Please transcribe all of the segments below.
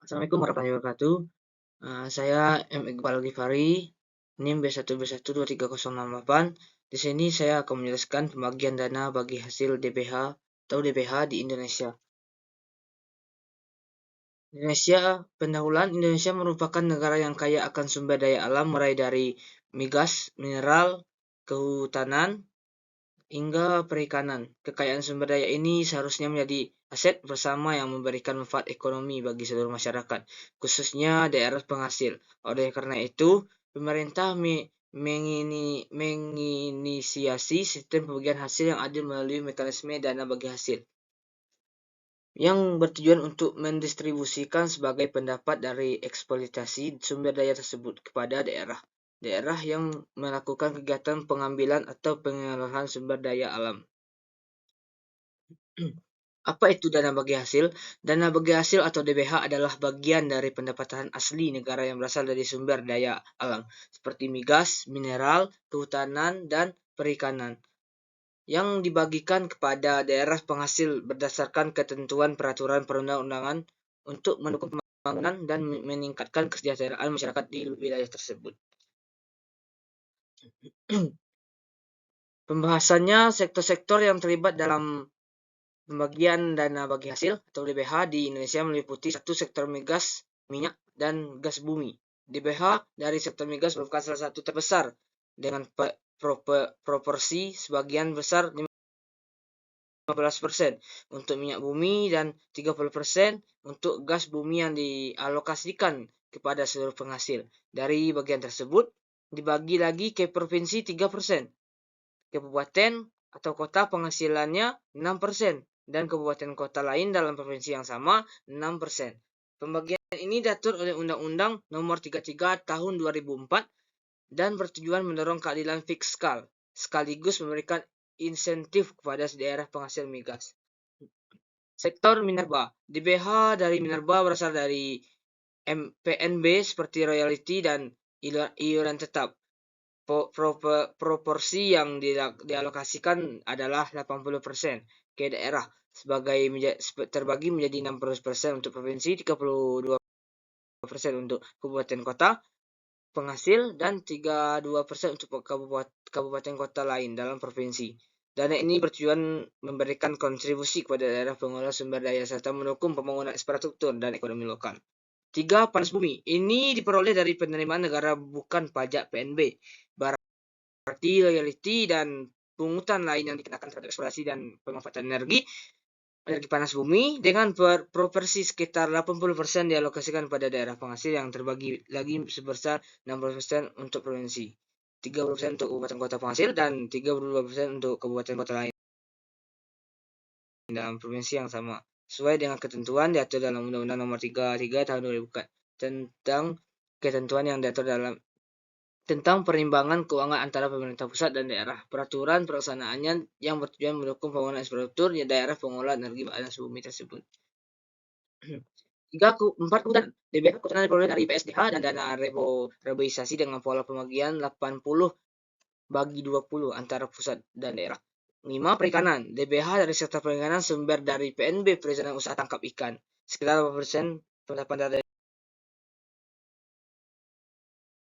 Assalamualaikum warahmatullahi wabarakatuh. Saya M. Iqbal Ghifari, NIM B1B12308. Di sini saya akan menjelaskan pembagian dana bagi hasil DBH atau DBH di Indonesia. Pendahuluan Indonesia merupakan negara yang kaya akan sumber daya alam mulai dari migas, mineral, kehutanan, hingga perikanan. Kekayaan sumber daya ini seharusnya menjadi aset bersama yang memberikan manfaat ekonomi bagi seluruh masyarakat, khususnya daerah penghasil. Oleh karena itu, pemerintah menginisiasi sistem pembagian hasil yang adil melalui mekanisme dana bagi hasil, yang bertujuan untuk mendistribusikan sebagai pendapat dari eksploitasi sumber daya tersebut kepada daerah yang melakukan kegiatan pengambilan atau pengelolaan sumber daya alam. Apa itu dana bagi hasil? Dana bagi hasil atau DBH adalah bagian dari pendapatan asli negara yang berasal dari sumber daya alam, seperti migas, mineral, kehutanan, dan perikanan, yang dibagikan kepada daerah penghasil berdasarkan ketentuan peraturan perundang-undangan untuk mendukung pembangunan dan meningkatkan kesejahteraan masyarakat di wilayah tersebut. Pembahasannya, sektor-sektor yang terlibat dalam pembagian dana bagi hasil atau DBH di Indonesia meliputi satu sektor migas, minyak, dan gas bumi. DBH dari sektor migas merupakan salah satu terbesar dengan proporsi sebagian besar 15% untuk minyak bumi dan 30% untuk gas bumi yang dialokasikan kepada seluruh penghasil. Dari bagian tersebut dibagi lagi ke provinsi 3%, kabupaten atau kota penghasilannya 6%, dan kabupaten kota lain dalam provinsi yang sama 6%. Pembagian ini diatur oleh Undang-Undang Nomor 33 Tahun 2004 dan bertujuan mendorong keadilan fiskal sekaligus memberikan insentif kepada daerah penghasil migas. Sektor minerba. DBH dari minerba berasal dari PNB seperti royalti dan iuran tetap. Proporsi yang dialokasikan adalah 80% ke daerah, terbagi menjadi 60% untuk provinsi, 32% untuk kabupaten kota penghasil, dan 32% untuk kabupaten kota lain dalam provinsi. Dana ini bertujuan memberikan kontribusi kepada daerah pengelola sumber daya serta mendukung pembangunan infrastruktur dan ekonomi lokal. 3. Panas bumi. Ini diperoleh dari penerimaan negara bukan pajak PNB, berarti royalti dan pungutan lain yang dikenakan terhadap eksplorasi dan pemanfaatan energi panas bumi, dengan proporsi sekitar 80% dialokasikan pada daerah penghasil yang terbagi lagi sebesar 60% untuk provinsi, 30% untuk kabupaten kota penghasil, dan 32% untuk kabupaten kota lain dalam provinsi yang sama, sesuai dengan ketentuan diatur dalam Undang-Undang Nomor 33 Tahun 2004 tentang ketentuan yang diatur tentang perimbangan keuangan antara pemerintah pusat dan daerah. Peraturan pelaksanaannya yang bertujuan mendukung pembangunan infrastruktur di daerah pengelola energi panas bumi tersebut. 4. Kehutanan. DBH kehutanan diperoleh dari PSDH dan dana reboisasi dengan pola pembagian 80/20 antara pusat dan daerah. 5. Perikanan. DBH dari sektor perikanan sumber dari PNB Perizinan Usaha Tangkap Ikan. Sekitar 80% pendapatan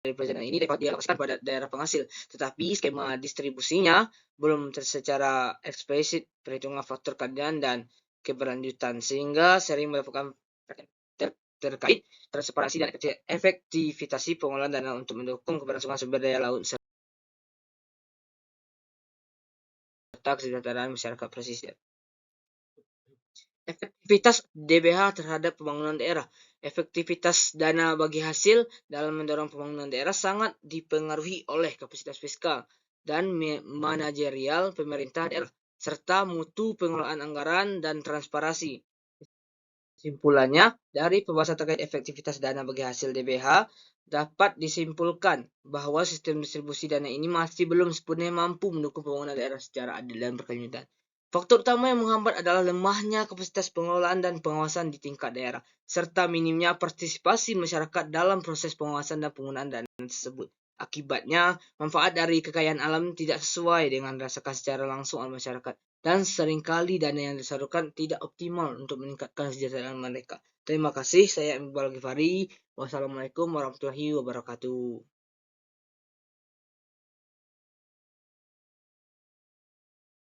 dari perizinan ini dapat dialokasikan pada daerah penghasil, tetapi skema distribusinya belum secara eksplisit perhitungan faktor keadilan dan keberlanjutan, sehingga sering melakukan terkait transparansi dan efektivitas pengelolaan dana untuk mendukung keberlangsungan sumber daya laut serta kesejahteraan masyarakat pesisir. Efektivitas DBH terhadap pembangunan daerah. Efektivitas dana bagi hasil dalam mendorong pembangunan daerah sangat dipengaruhi oleh kapasitas fiskal dan manajerial pemerintah daerah, serta mutu pengelolaan anggaran dan transparansi. Kesimpulannya, dari pembahasan terkait efektivitas dana bagi hasil DBH, dapat disimpulkan bahwa sistem distribusi dana ini masih belum sepenuhnya mampu mendukung pembangunan daerah secara adil dan berkelanjutan. Faktor utama yang menghambat adalah lemahnya kapasitas pengelolaan dan pengawasan di tingkat daerah, serta minimnya partisipasi masyarakat dalam proses pengawasan dan penggunaan dana tersebut. Akibatnya, manfaat dari kekayaan alam tidak sesuai dengan dirasakan secara langsung oleh masyarakat. dan seringkali dana yang disalurkan tidak optimal untuk meningkatkan kesejahteraan mereka. Terima kasih, saya Iqbal Ghifari. Wassalamualaikum warahmatullahi wabarakatuh.